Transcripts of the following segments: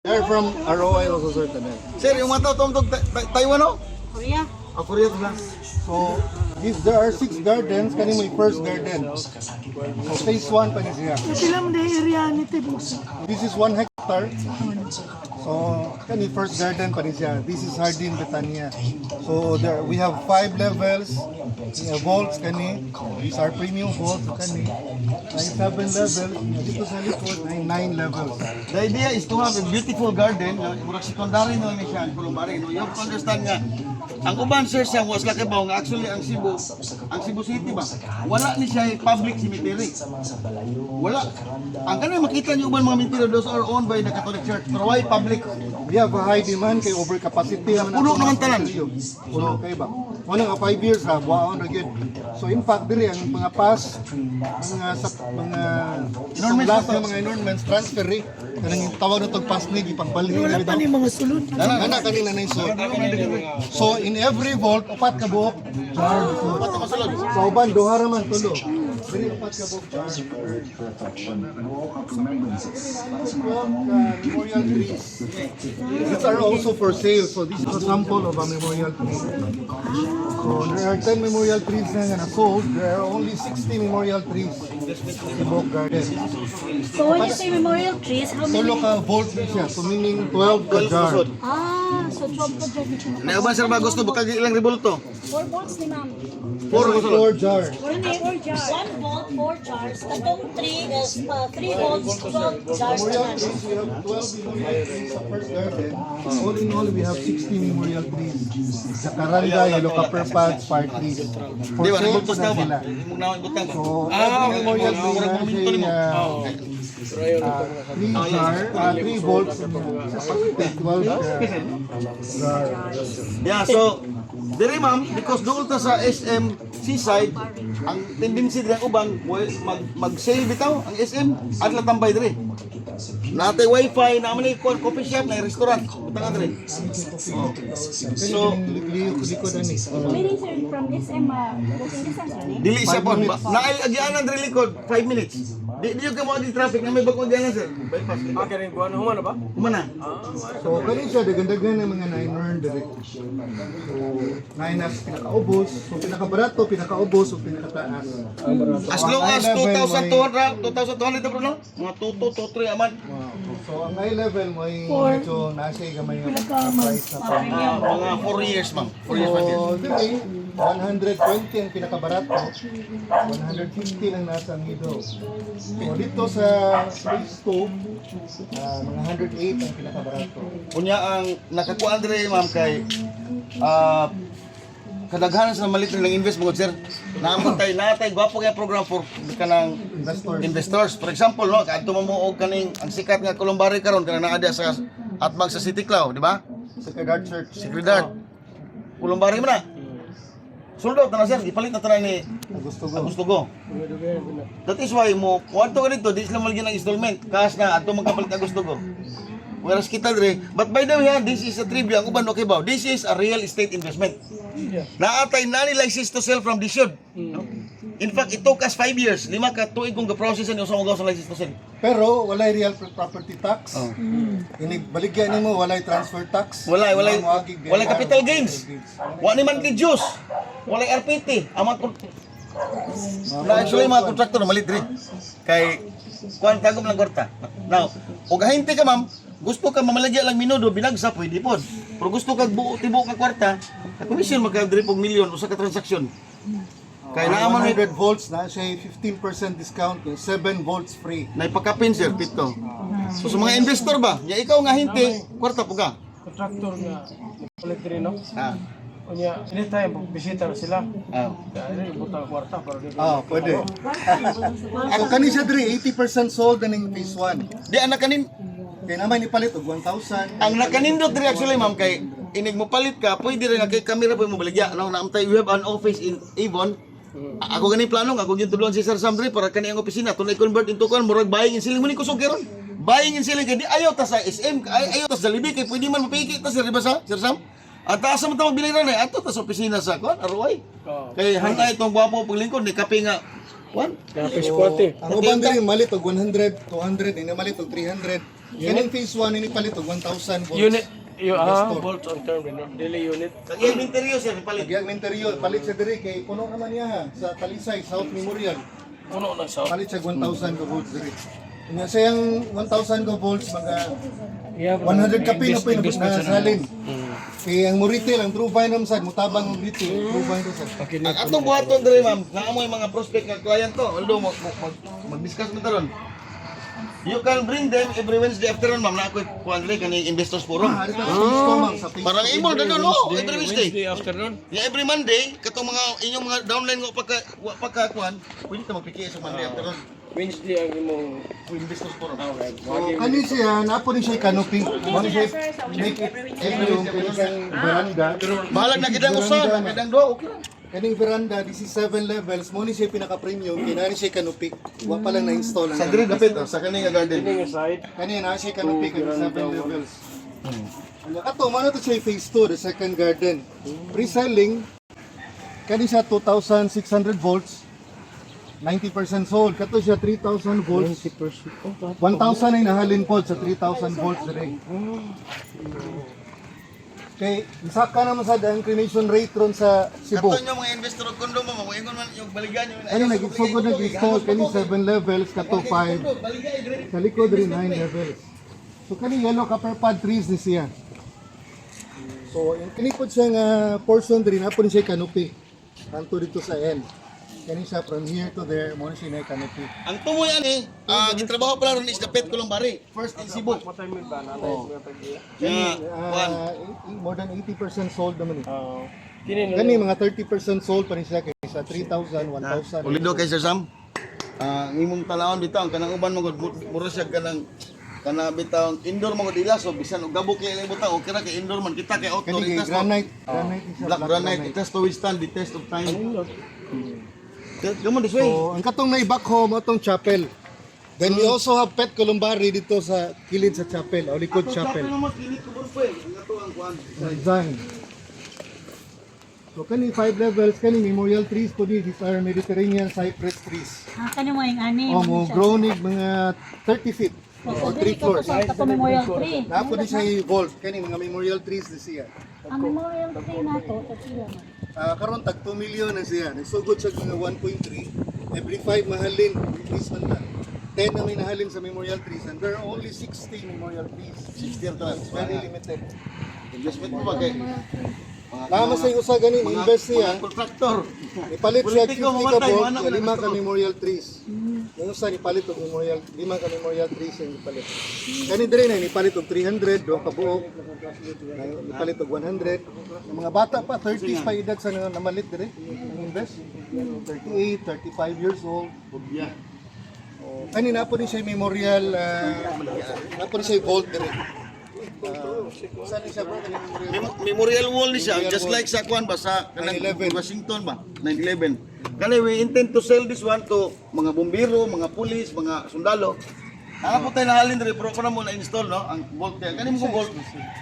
They're from ROI also sir tanan. Sir, yung mga tao Taiwan no? Korea. Korea to na. So there are 6 gardens kani mo first garden. So phase 1 pa ni siya. Sila mo dahil area ni Tibus. This is 1 hectare. So kani first garden pa ni siya. This is Hardin Betania. So there we have 5 levels. Vaults kani. These are premium vaults kani. May 7 levels. Dito sa likod may 9 levels. The idea is to have a beautiful garden. Murag secondary no ni siya, Columbari. No, you have to understand nga. Ang uban sir siya was like about nga actually ang Cebu City ba. Wala ni siya public cemetery. Wala. Ang kanang makita niyo uban mga cemetery those are owned by the Catholic Church. Pero why public? We have a high demand kay overcapacity. Puno naman tanan. Puno kay ba? Wala nga 5 years ha, buwaon ra gyud. So in fact diri ang mga pass, mga enrollments transfer kanang tawag na tog pass ni gipagbalik Wala pa ni mga sulod. ana kanina na iso. So in every vault upat ka buok jar. So uban duha ra man tulo. Diri upat ka buok jar. Memorial trees. These are also for sale. So this is a sample of a memorial tree. So there are 10 memorial trees na sold. There are only 60 memorial trees in Book Garden. So when you say memorial trees, how many? Tulo ka vault siya. So meaning 12 ka jar. So 12 ka dyan. Na uban sir ba gusto bukag ilang rebulto? 4 volts ni ma'am. 4 jar. 4 jars. 1 volt, 4 jars. Katong 3 is 3 volts, 12 jars Memorial naman. trees, we have 12 memorial trees sa first garden. All in all, we have 60 memorial trees. Sa Karanga, Yellow Copper Pads, Park trees. For Di ba sale rebulto na daw ba? sila. Imong naon butang ba? So, every memorial tree na siya 3 volts sa pag-take 12 jar. Yeah, so diri ma'am, because doon ta sa SM Seaside, ang tendency diri ang uban mag-sale bitaw ang SM adla tambay diri. Natay wifi, na man coffee shop, na restaurant, butang diri. So, likod ani. Meaning sir, from SM, walking distance rin eh? Dili siya po. Naay agianan diri likod 5 minutes. Di ka mo di traffic na may bagong agianan sir. Bypass. Kaya kuha na humana ba? Kumana. So, kani siya, dagan-dagan ng mga 9 direct. So, 9 as pinakaubos, so pinakabarato, pinakaubos, so pinakataas. As low as 2,200 bro no? Mga 2,3 aman. So, ang high level mo ay medyo nasa gamay yung price na pa. Mga 4 years ma'am. 4 years 5 years. So, dili, 120 ang pinakabarato, 150 ang nasa nido. So, dito sa phase 2, mga 108 ang pinakabarato. Kunya ang nakakuan diri ma'am kay kadaghanan sa malit ng invest mo sir. Naamon natay gwapo kay program for kanang investors. For example no, kadto mo og kaning ang sikat nga Columbari karon kana naa dia sa atmag sa City Cloud, di ba? Secretary Church. Secretary. Columbari man na. Sold out na sir, ipalit na tanan ni Gusto go. That is why mo kuanto ka dito, di sila malagyan ng installment. Cash na ato magkapalit na Gusto go. Whereas kita dire, but by the way, this is a trivia. Ang uban okay ba? This is a real estate investment. Naatay na ni license to sell from DSUD. In fact, it took us 5 years. 5 ka tuig kung ga-process ang usang sa license to sell. Pero walay real property tax. Baligyan nimo walay transfer tax. Walay capital gains. Wa ni monthly dues. Walay RPT. Actually mga kontraktor malit diri. Kay kuan tagom lang kwarta. Now, ug hahinte ka ma'am, gusto ka mamalagya lang minudo binagsa pwede pod. Pero gusto kag tibuok nga kwarta, commission magka-diri og milyon usa ka transaksyon. Kaya naaman 100 volts na siya 15% discount, 7 volts free. na ipakapin sir pito. So sa mga investor ba, ya ikaw nga hinte, kwarta po ka. Contractor nga. Ulit rin no? Ah. Kunya, anytime bisita na sila. Ah. Kaya butang kwarta para dito. Pwede. So kani siya diri 80% sold na ning phase 1. Di anak kanin Kaya naman ipalit og 1,000. ang nakanindot diri actually ma'am kay inig mo palit ka, pwede rin nga kay kamera po mo baligya. No, naamtay we have an office in Avon. Ako gani planong, ako yung tulungan si Sir Samdre para kani ang opisina tunay convert into kon murag buying and selling mo ni kusog karon. Buying and selling kay di ayaw ta sa SM, ayaw ta sa Jollibee kay pwede man mapiki ta sir di ba sa Sir Sam? At taas mo ta magbiliran eh, ato ta sa opisina sa kon ROI. Kay hanay itong gwapo paglingkod ni kape nga Juan. Kaya fish quality. Ang uban diri malit og 100, 200, ini malit og 300. Kaning phase 1 ini palit og 1,000 volts. Unit. Investor. Volts on term, no? Daily unit. Kag yung interior sir, ipalit. Lagyan ng interior, palit siya diri kay puno naman niya ha, sa Talisay South Memorial. Puno na sa. Palit siya 1,000 ka volts diri. Nya sayang 1,000 ka volts mga 100 ka pin na salin. Kaya ang Muritel, ang True Vine sad mutabang ang retail, True Vine sad. Ang atong buhaton diri ma'am, naa mo yung mga prospect nga client to. Although mag-discuss mo taron. You can bring them every Wednesday afternoon ma'am. Na ako kuan diri kani investors forum. Hari ta sa Facebook. Parang imo na doon, no? Every Wednesday. Wednesday afternoon. Yeah, every Monday, katong mga inyong mga downline nga pagka kuan, pwede ta magpiki sa Monday afternoon. Wednesday ang imong Investors forum. So, kani siya, napo ni siya canopy. Mo ni siya make it every room kani siyang veranda. Bahala na kidang usa, na kidang duha, okay lang. Kaning veranda, this is 7 levels. Mo ni siya pinaka-premium, kinani siya canopy. Wa pa lang na-install ang Sa diri dapit sa kani nga garden. Ning side. kani na siya canopy kani 7 levels. Ato, mano to siya phase 2, the second garden. Pre-selling, kani siya 2,600 volts. 90% sold. Kato siya 3,000 volts. 1,000 ay nahalin po sa 3,000 volts diri. Kay isaka naman sa ang cremation rate ron sa Cebu. Kato nyo mga investor og kondo mo, mga ingon man yung baligan nyo. Ano nag-sugod nag-install kani 7 levels kato 5. Baligay diri. Sa likod rin 9 levels. So kani yellow copper pad trees ni siya. So yung kani pod siya nga portion diri na po ni siya canopy. Kanto dito sa end. Kani siya from here to there mo ni siya na canopy. Ang tumoy ani, gitrabaho pala ron is the pet Columbari. First in Cebu. Patay mo ba na tayo mga tagi. Kaya kuan. More than 80% sold naman eh. Kini Kani mga 30% sold pa ni siya kaysa 3,000, 1,000. Ulido kay Sir Sam. Ang imong talawon bitaw ang kanang uban mo mura siya kanang kana bitaw indoor mo dila so bisan og gabo kay ilay butang okay ra kay indoor man kita kay outdoor Kani kay itas granite, granite ni siya. black granite it has to withstand the test of time. Come on this way. So, ang katong na-backhoe mo itong chapel. Then we also have pet columbari dito sa kilid sa chapel, o likod chapel. naman kilit ko bro eh. Ato ang kuan. Design. So, kani 5 levels, kani memorial trees po di. These are Mediterranean cypress trees. Kani mo yung ani. O, mo grown ig mga 30 feet or 3 floors. Ito memorial tree. Napo di siya i-vault. Kani mga memorial trees di siya. Ang memorial tree na to, sila man. Karon tag 2 million na siya. Nagsugod siya mga 1.3. Every 5 mahalin, increase man na. 10 na may nahalin sa memorial trees and there are only 60 memorial trees. 60 to. It's very limited. Investment mo ba kay Tama sa usa ganin invest siya. contractor. Ipalit siya 50 Politiko, ka mamatay, volt, manang 5 ka nagastro. memorial trees. Yung usa ni palit og memorial, 5 ka memorial trees yung ipalit. Kani dire na ni palit og 300 do ka buok. Ipalit og 100. Yung mga bata pa 30s pa edad sa namalit dire. Ang invest 38, 35 years old. Yeah. Kani na po ni siya memorial, na po ni siya vault dire. Saan ni siya bro? Kani memorial? Memorial wall ni siya just like sa kuan ba sa kanang 9/11. Washington ba 9/11. Kani we intend to sell this one to mga bombero, mga pulis, mga sundalo. Ako po tayo nahalin diri pero ko na mo na install no ang bolt kaya kani mo kung bolt.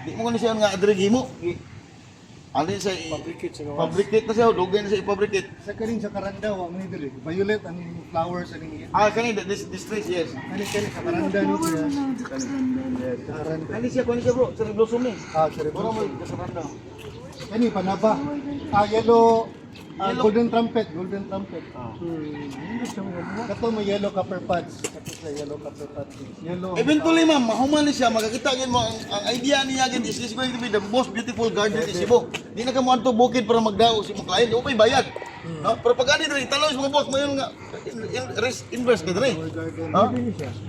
Di mo kani siya nga adregi mo. Ano sa fabricate na siya, dugay na siya i-fabricate. Sa kanin sa karanda wa man dire. Violet ang flowers ani. Kani this trees yes. Kani sa karanda ni siya. Karanda. Kani siya bro, sa blossom ni. Sorry. Wala mo sa randa. Kani panaba. Yellow golden trumpet, golden trumpet. Kato mo yellow copper pads. Kato sa yellow copper pads. Yellow. Eventually ma'am, mahuman ni siya, makakita gid mo ang idea niya gid is this going to be the most beautiful garden in Cebu. Di na ka mo adto bukid para magdao si mga client, okay bayad. No? Pero pag ani diri tanaw sa mga boss mo yun nga invest ka diri. Ha?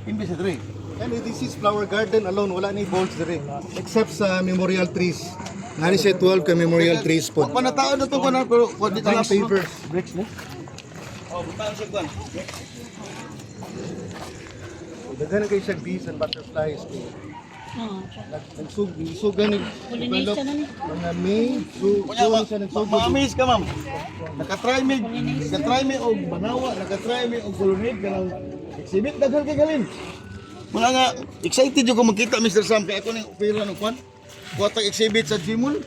Invest ka diri. And this is flower garden alone, wala ni bolts dire. Except sa memorial trees. Nani siya 12 ka memorial trees po. Panataon na to ko na pero di Blank talas. papers. Bricks na. Oh, butang siya kuan. Daghan kay siya bees and butterflies. Nagsugan ni develop Pollination na ni. mga May, Kunya June siya nagsugod. ma-amaze ka ma'am. Nakatry me og banawa, nakatry me og colonnade kanang exhibit daghan kay galin. Mga nga excited yo ko makita Mr. Sam kay ako ning opera no kwan. Kuwatang exhibit sa Gmall.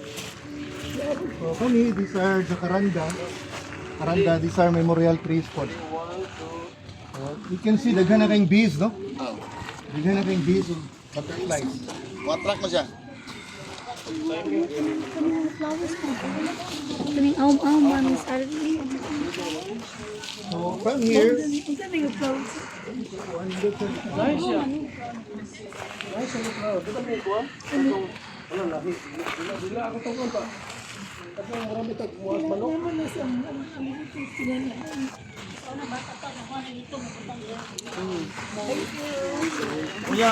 So kani, these are jacaranda. Jacaranda, these are memorial trees po. You can see daghan na kayong bees, no? Daghan na kayong bees. butterflies. Matrak mo siya. Kaming aum-auman is already. So from here, Ang sabi ng flowers. Nice siya. Nice siya bro. Dito may kuha. Ano lahi? Dila ako tungkol pa. Kasi marami tag muwas manok. Naman na sa Kuya,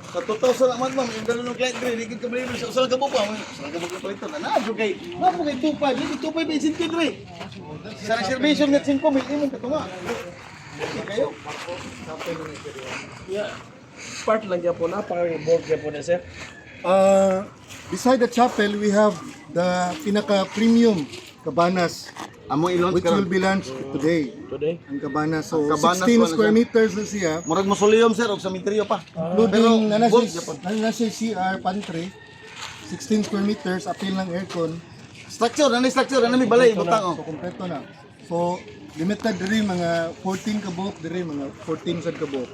sa 2,000 naman ma'am, yung dalo ng client grade, hindi ka believe sa usalang kabo pa. Usalang kabo ka palitan. Ano kay? Ano kay 2,500? Hindi 2,500 incentive grade. Sa reservation net 5,000, imong katunga. Okay kayo? Yeah. Part lang dyan po na. Pang-board dyan po na sir. beside the chapel, we have the pinaka-premium cabanas, Amo ilon which will be launched today. Today. Ang cabanas, so Cabanas 16 wala square siya. meters na siya. Murag mausoleum sir og cemetery pa. Including na gold siya CR pantry, 16 square meters, apil ng aircon. Structure, may balay butang So, oh. kompleto na. So, limited diri mga 14 kabuk diri, mga 14 sad kabuk.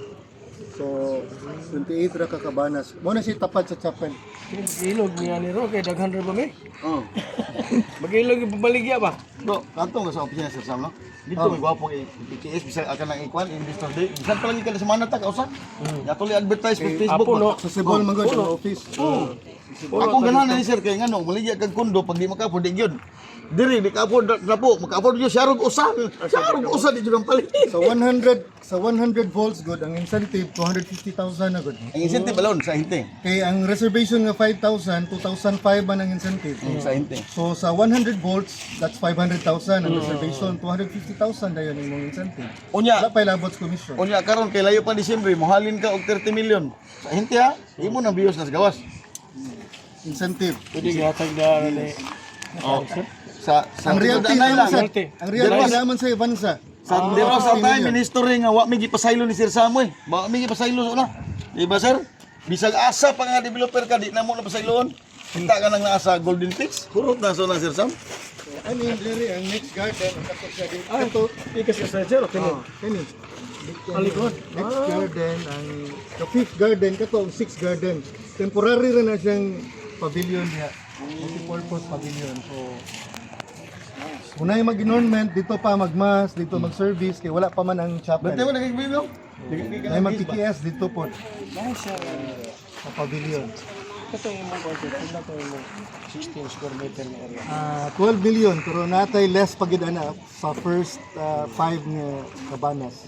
So, 28 ra ka cabanas. Mo na siya tapat sa chapel. Mag-ilog niya ni Ro. Kaya daghan rin ba may? Oh. Mag-ilog yung pabaligya ba? Do, kanto nga sa opisina sir Sam no. Dito may gwapo kay PTS bisag akan nang ikuan investor day. Bisan pa lang ka sa mana ta kausa. Yatuli advertise sa Facebook. Apo, no? Sa Cebu man gud ang office. Ako ganahan ni sir kay ngano, maligya kag kondo pag di maka di gyud. Diri di ka afford lapo, maka-afford yo siya rog usa. Siya rog usa di jud ang palit. Sa 100 volts good, ang incentive 250,000 na good. Ang incentive balon sa hinte. Kay ang reservation nga 5,000, 2,005 man ang incentive. Sa hinte. So sa 100 volts, that's 500,000 ang reservation, 250,000 na yun yung incentive. Unya, Wala pa ilabots commission. unya karon kay layo pa Disyembre, mohalin ka og 30 million. Sa hinte ha, imo na biyos na sa gawas. Incentive. Pwede gatag na rin eh. Oh. Sa Ang realty Danay lang. naman sa, Realty. ang realty naman sa Ivansa. Sa dero sa time ministry nga wa mi gipasaylo ni Sir Samuel. Wa mi gipasaylo na. Di ba sir? Bisag asa pa nga developer ka di na mo na pasayloon. Kita ka nang naasa Golden Peaks. Hurot na so na Sir Sam. Ano yung diri ang next garden, ang katok siya dito. Ah, Ito, ikas ka sa sir. Okay na. kani. Alikod. Next garden, ang the fifth garden, kato ang sixth garden. Temporary rin na siyang pavilion niya. Multi-purpose pavilion. So, unay mag-ornament, dito pa magmas, dito mag-service, kaya wala pa man ang chapel. Bante mo nagigbilong? Ay mag-TTS dito po Nice siya. sa pavilion. Ito yung mga concept. Ito na yung 16 square meter na area. 12 million, pero natay less pagid ana sa first 5 nga cabanas.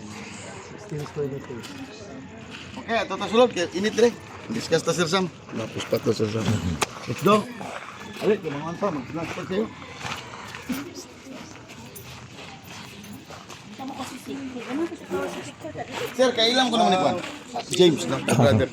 16 square meters. Okay, ito ta sulod kay init dire. Discuss ta Sir Sam. Napos pa to Sir Sam. Let's go. Alit, kumangan pa mag-snack pa kayo. Sir, kailan ko naman ikuan? James na brother.